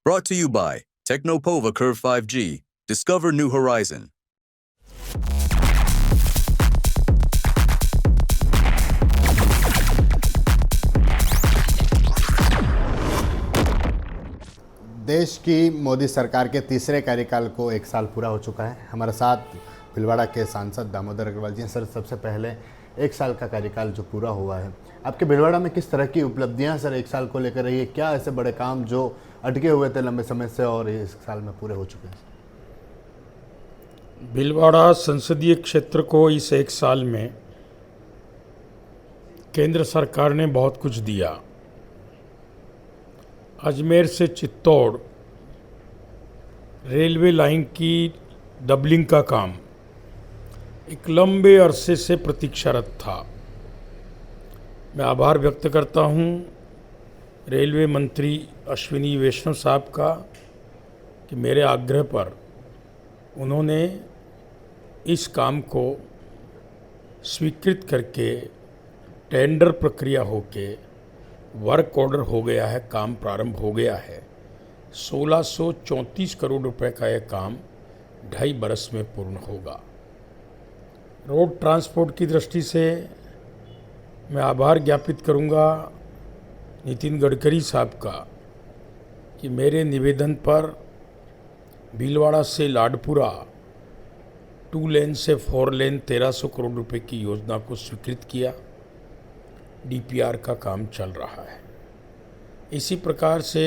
Brought to you by Technopova Curve 5G. Discover new horizon. देश की मोदी सरकार के तीसरे कार्यकाल को एक साल पूरा हो चुका है। हमारे साथ भीलवाड़ा के सांसद दामोदर अग्रवाल जी हैं। सर, सबसे पहले एक साल का कार्यकाल जो पूरा हुआ है, आपके भीलवाड़ा में किस तरह की उपलब्धियां सर एक साल को लेकर रही है? क्या ऐसे बड़े काम जो अटके हुए थे लंबे समय से और इस साल में पूरे हो चुके हैं? भीलवाड़ा संसदीय क्षेत्र को इस एक साल में केंद्र सरकार ने बहुत कुछ दिया। अजमेर से चित्तौड़ रेलवे लाइन की डबलिंग का काम एक लंबे अरसे से प्रतीक्षारत था। मैं आभार व्यक्त करता हूं रेलवे मंत्री अश्विनी वैष्णव साहब का कि मेरे आग्रह पर उन्होंने इस काम को स्वीकृत करके टेंडर प्रक्रिया होके वर्क ऑर्डर हो गया है, काम प्रारंभ हो गया है। 1634 करोड़ रुपए का यह काम 2.5 बरस में पूर्ण होगा। रोड ट्रांसपोर्ट की दृष्टि से मैं आभार ज्ञापित करूंगा नितिन गडकरी साहब का कि मेरे निवेदन पर भीलवाड़ा से लाडपुरा 2 लेन से 4 लेन 1300 करोड़ रुपए की योजना को स्वीकृत किया। डीपीआर का काम चल रहा है। इसी प्रकार से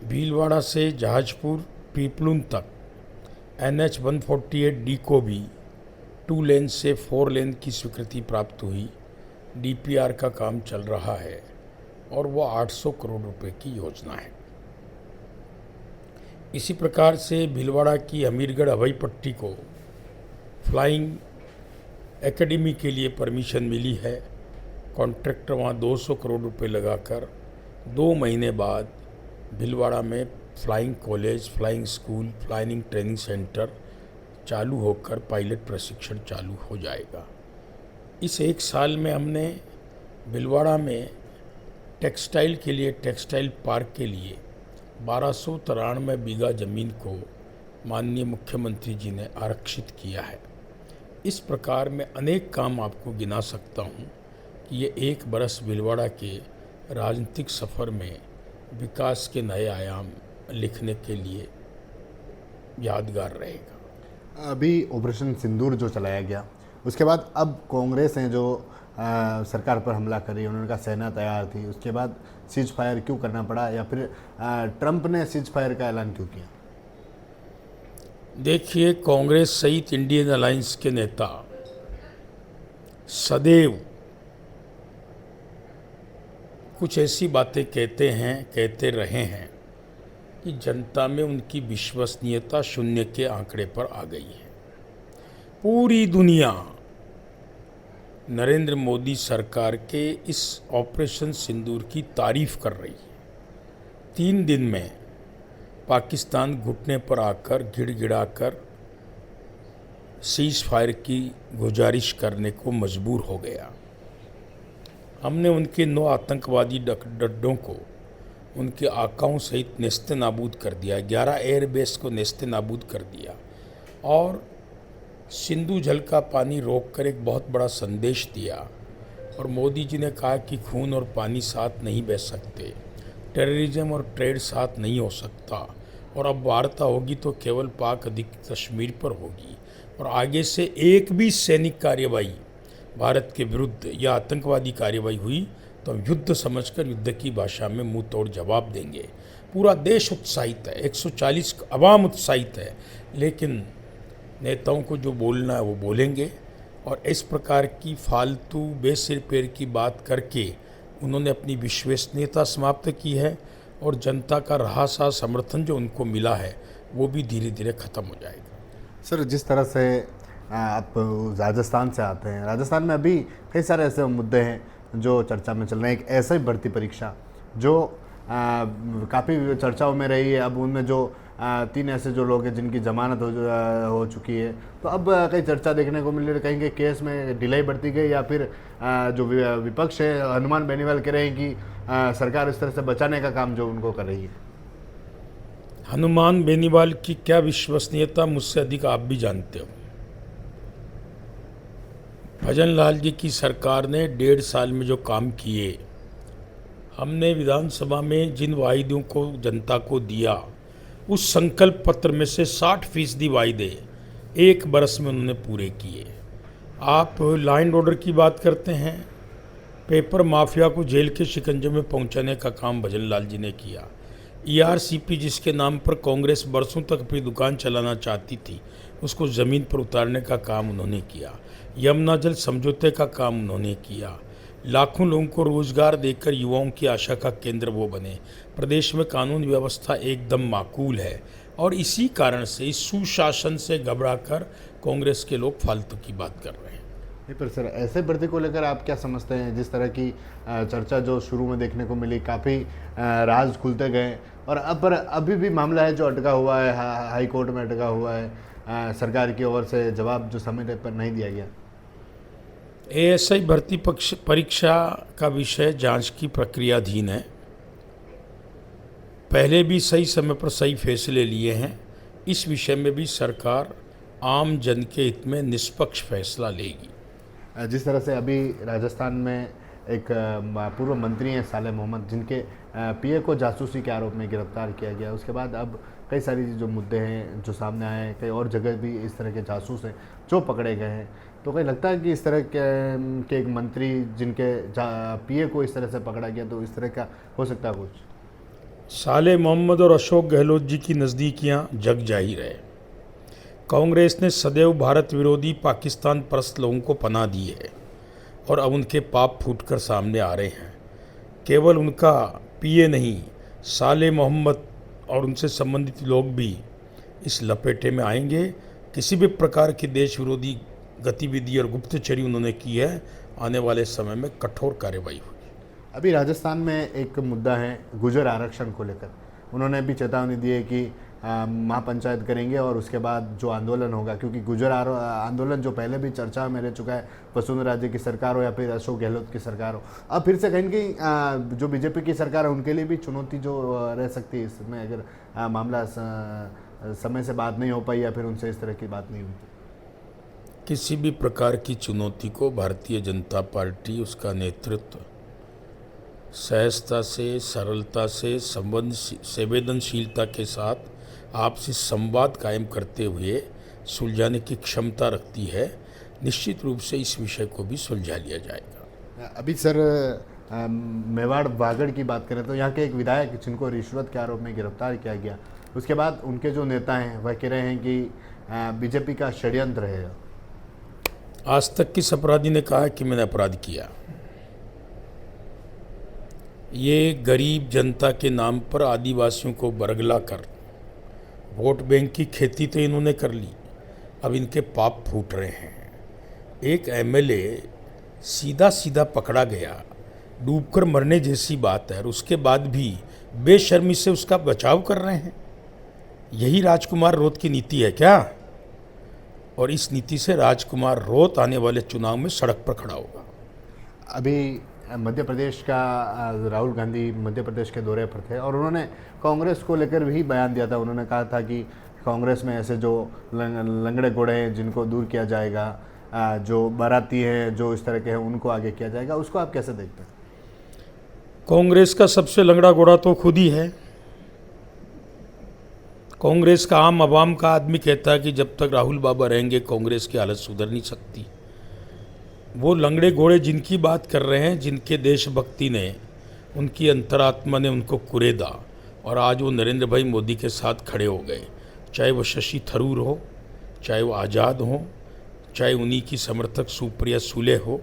भीलवाड़ा से जहाजपुर पीपलुन तक NH 148D को भी 2 लेन से 4 लेन की स्वीकृति प्राप्त हुई। डीपीआर का काम चल रहा है और वो 800 करोड़ रुपए की योजना है। इसी प्रकार से भीलवाड़ा की अमीरगढ़ हवाई पट्टी को फ्लाइंग एकेडमी के लिए परमिशन मिली है। कॉन्ट्रैक्टर वहाँ 200 करोड़ रुपए लगाकर 2 महीने बाद भीलवाड़ा में flying college, flying school, flying training centre चालू होकर पायलट प्रशिक्षण चालू हो जाएगा। इस एक साल में हमने भीलवाड़ा में टेक्सटाइल के लिए, टेक्सटाइल पार्क के लिए 1293 बीघा ज़मीन को माननीय मुख्यमंत्री जी ने आरक्षित किया है। इस प्रकार मैं अनेक काम आपको गिना सकता हूँ कि ये 1 बरस भीलवाड़ा के राजनीतिक सफ़र में विकास के नए आयाम लिखने के लिए यादगार रहेगा। अभी ऑपरेशन सिंदूर जो चलाया गया, उसके बाद अब कांग्रेस ने जो सरकार पर हमला करी, उन्होंने कहा सेना तैयार थी, उसके बाद सीज फायर क्यों करना पड़ा, या फिर ट्रंप ने सीज फायर का ऐलान क्यों किया? देखिए, कांग्रेस सहित इंडियन अलायंस के नेता सदैव कुछ ऐसी बातें कहते रहे हैं कि जनता में उनकी विश्वसनीयता शून्य के आंकड़े पर आ गई है। पूरी दुनिया नरेंद्र मोदी सरकार के इस ऑपरेशन सिंदूर की तारीफ कर रही है। 3 दिन में पाकिस्तान घुटने पर आकर गिड़गिड़ाकर सीज फायर की गुजारिश करने को मजबूर हो गया। हमने उनके 9 आतंकवादी अड्डों को उनके आकाओं सहित नेस्ते नाबूद कर दिया, 11 एयरबेस को नेस्ते नाबूद कर दिया और सिंधु जल का पानी रोककर एक बहुत बड़ा संदेश दिया। और मोदी जी ने कहा कि खून और पानी साथ नहीं बह सकते, टेररिज्म और ट्रेड साथ नहीं हो सकता, और अब वार्ता होगी तो केवल पाक अधिकृत कश्मीर पर होगी। और आगे से एक भी सैनिक कार्यवाही भारत के विरुद्ध या आतंकवादी कार्यवाही हुई तो हम युद्ध समझकर युद्ध की भाषा में मुंह तोड़ जवाब देंगे। पूरा देश उत्साहित है, 140 अवाम उत्साहित है, लेकिन नेताओं को जो बोलना है वो बोलेंगे। और इस प्रकार की फालतू बेसिर पैर की बात करके उन्होंने अपनी विश्वसनीयता समाप्त की है और जनता का रहा सा समर्थन जो उनको मिला है वो भी धीरे धीरे ख़त्म हो जाएगा। सर, जिस तरह से आप राजस्थान से आते हैं, राजस्थान में अभी कई सारे ऐसे मुद्दे हैं जो चर्चा में चल रहे हैं। एक ऐसा ही भर्ती परीक्षा जो काफ़ी चर्चाओं में रही है। अब उनमें जो 3 ऐसे जो लोग हैं जिनकी जमानत हो चुकी है, तो अब कई चर्चा देखने को मिल रही है, कहीं के केस में ढिलाई बढ़ती गई, या फिर जो विपक्ष है हनुमान बेनीवाल कह रहे हैं कि सरकार इस तरह से बचाने का काम जो उनको कर रही है। हनुमान बेनीवाल की क्या विश्वसनीयता मुझसे अधिक आप भी जानते हो। भजन लाल जी की सरकार ने 1.5 साल में जो काम किए, हमने विधानसभा में जिन वायदों को जनता को दिया, उस संकल्प पत्र में से 60% वायदे 1 बरस में उन्होंने पूरे किए। आप लॉ एंड ऑर्डर की बात करते हैं, पेपर माफिया को जेल के शिकंजे में पहुंचाने का काम भजन लाल जी ने किया। ईआरसीपी जिसके नाम पर कांग्रेस बरसों तक अपनी दुकान चलाना चाहती थी, उसको ज़मीन पर उतारने का काम उन्होंने किया। यमुना जल समझौते का काम उन्होंने किया। लाखों लोगों को रोजगार देकर युवाओं की आशा का केंद्र वो बने। प्रदेश में कानून व्यवस्था एकदम माकूल है और इसी कारण से इस सुशासन से घबराकर कांग्रेस के लोग फालतू की बात कर रहे हैं। नहीं, पर सर ऐसे भर्ती को लेकर आप क्या समझते हैं? जिस तरह की चर्चा जो शुरू में देखने को मिली, काफ़ी राज खुलते गए और अब पर अभी भी मामला है जो अटका हुआ है, हाई कोर्ट में अटका हुआ है, सरकार की ओर से जवाब जो समय पर नहीं दिया गया। एएसआई भर्ती परीक्षा का विषय जांच की प्रक्रियाधीन है। पहले भी सही समय पर सही फैसले लिए हैं। इस विषय में भी सरकार आम जन के हित में निष्पक्ष फैसला लेगी। जिस तरह से अभी राजस्थान में एक पूर्व मंत्री हैं साले मोहम्मद, जिनके पीए को जासूसी के आरोप में गिरफ्तार किया गया, उसके बाद अब कई सारी जो मुद्दे हैं जो सामने आए हैं, कई और जगह भी इस तरह के जासूस हैं जो पकड़े गए हैं, तो कहीं लगता है कि इस तरह के एक मंत्री जिनके पीए को इस तरह से पकड़ा गया, तो इस तरह का हो सकता है कुछ। साले मोहम्मद और अशोक गहलोत जी की नज़दीकियां जग जाहिर है। कांग्रेस ने सदैव भारत विरोधी पाकिस्तान परस्त लोगों को पनाह दी है और अब उनके पाप फूटकर सामने आ रहे हैं। केवल उनका पीए नहीं, साले मोहम्मद और उनसे संबंधित लोग भी इस लपेटे में आएंगे। किसी भी प्रकार की देश विरोधी गतिविधि और गुप्तचरी उन्होंने की है, आने वाले समय में कठोर कार्रवाई होगी। अभी राजस्थान में एक मुद्दा है गुर्जर आरक्षण को लेकर, उन्होंने भी चेतावनी दी है कि महापंचायत करेंगे और उसके बाद जो आंदोलन होगा, क्योंकि गुर्जर आंदोलन जो पहले भी चर्चा में रह चुका है, वसुंधरा राजे की सरकार हो या फिर अशोक गहलोत की सरकार हो, अब फिर से कहीं न कहीं जो बीजेपी की सरकार है उनके लिए भी चुनौती जो रह सकती है इसमें, अगर मामला समय से बात नहीं हो पाई या फिर उनसे इस तरह की बात नहीं हुई। किसी भी प्रकार की चुनौती को भारतीय जनता पार्टी, उसका नेतृत्व सहजता से, सरलता से, संवेदनशीलता के साथ आपसी संवाद कायम करते हुए सुलझाने की क्षमता रखती है। निश्चित रूप से इस विषय को भी सुलझा लिया जाएगा। अभी सर मेवाड़ वागड़ की बात करें तो यहाँ के एक विधायक जिनको रिश्वत के आरोप में गिरफ्तार किया गया, उसके बाद उनके जो नेता हैं वह कह रहे हैं कि बीजेपी का षड्यंत्र है। आज तक किस अपराधी ने कहा कि मैंने अपराध किया? ये गरीब जनता के नाम पर आदिवासियों को बरगला कर वोट बैंक की खेती तो इन्होंने कर ली, अब इनके पाप फूट रहे हैं। एक एमएलए सीधा सीधा पकड़ा गया, डूबकर मरने जैसी बात है, और उसके बाद भी बेशर्मी से उसका बचाव कर रहे हैं। यही राजकुमार रोत की नीति है क्या? और इस नीति से राजकुमार रोत आने वाले चुनाव में सड़क पर खड़ा होगा। अभी मध्य प्रदेश का राहुल गांधी मध्य प्रदेश के दौरे पर थे और उन्होंने कांग्रेस को लेकर भी बयान दिया था। उन्होंने कहा था कि कांग्रेस में ऐसे जो लंगड़े घोड़े हैं जिनको दूर किया जाएगा, जो बाराती हैं जो इस तरह के हैं उनको आगे किया जाएगा। उसको आप कैसे देखते हैं? कांग्रेस का सबसे लंगड़ा घोड़ा तो खुद ही है। कांग्रेस का आम आवाम का आदमी कहता है कि जब तक राहुल बाबा रहेंगे कांग्रेस की हालत सुधर नहीं सकती। वो लंगड़े घोड़े जिनकी बात कर रहे हैं, जिनके देशभक्ति ने, उनकी अंतरात्मा ने उनको कुरेदा और आज वो नरेंद्र भाई मोदी के साथ खड़े हो गए। चाहे वो शशि थरूर हो, चाहे वो आज़ाद हो, चाहे उन्हीं की समर्थक सुप्रिया सुले हो,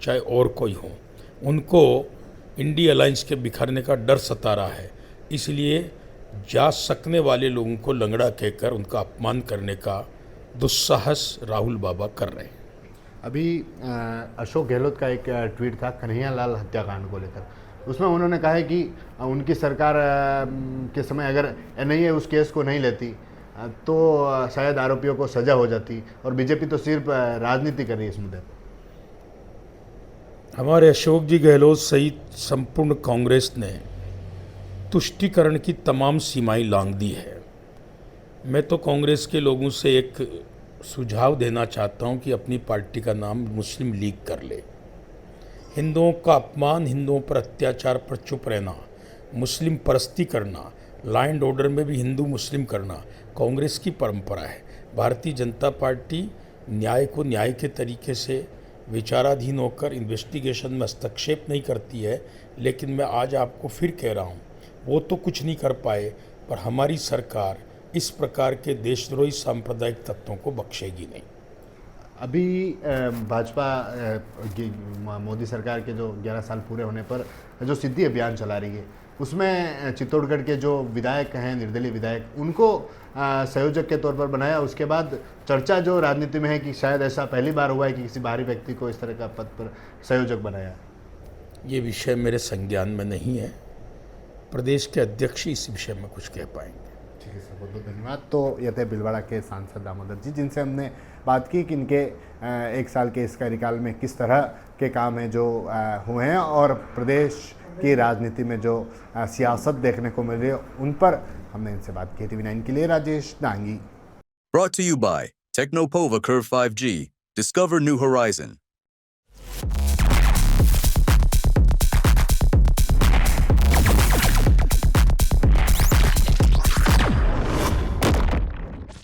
चाहे और कोई हो, उनको इंडिया अलायंस के बिखरने का डर सता रहा है। इसलिए जा सकने वाले लोगों को लंगड़ा कहकर उनका अपमान करने का दुस्साहस राहुल बाबा कर रहे हैं। अभी अशोक गहलोत का एक ट्वीट था कन्हैया लाल हत्याकांड को लेकर, उसमें उन्होंने कहा है कि उनकी सरकार के समय अगर एनआईए उस केस को नहीं लेती तो शायद आरोपियों को सजा हो जाती और बीजेपी तो सिर्फ राजनीति कर रही है इस मुद्दे पर। हमारे अशोक जी गहलोत सहित संपूर्ण कांग्रेस ने तुष्टीकरण की तमाम सीमाएं लांघ दी है। मैं तो कांग्रेस के लोगों से एक सुझाव देना चाहता हूं कि अपनी पार्टी का नाम मुस्लिम लीग कर ले। हिंदुओं का अपमान, हिंदुओं पर अत्याचार पर चुप रहना, मुस्लिम परस्ती करना, लॉ एंड ऑर्डर में भी हिंदू मुस्लिम करना कांग्रेस की परंपरा है। भारतीय जनता पार्टी न्याय को न्याय के तरीके से विचाराधीन होकर इन्वेस्टिगेशन में हस्तक्षेप नहीं करती है। लेकिन मैं आज आपको फिर कह रहा हूँ, वो तो कुछ नहीं कर पाए, पर हमारी सरकार इस प्रकार के देशद्रोही सांप्रदायिक तत्वों को बख्शेगी नहीं। अभी भाजपा मोदी सरकार के जो 11 साल पूरे होने पर जो सिद्धि अभियान चला रही है, उसमें चित्तौड़गढ़ के जो विधायक हैं, निर्दलीय विधायक, उनको संयोजक के तौर पर बनाया। उसके बाद चर्चा जो राजनीति में है कि शायद ऐसा पहली बार हुआ है कि किसी बाहरी व्यक्ति को इस तरह का पद पर संयोजक बनाया। ये विषय मेरे संज्ञान में नहीं है, प्रदेश के अध्यक्ष ही इस विषय में कुछ कह पाएंगे। ठीक है सर, बहुत बहुत धन्यवाद। तो ये थे भीलवाड़ा के सांसद दामोदर जी, जिनसे हमने बात की कि इनके 1 साल के इस कार्यकाल में किस तरह के काम हैं जो हुए हैं, और प्रदेश की राजनीति में जो सियासत देखने को मिल रही है, उन पर हमने इनसे बात की थी। वी9 के लिए Rajesh Dangi. Brought to you by Technopova Curve 5G. Discover new horizon.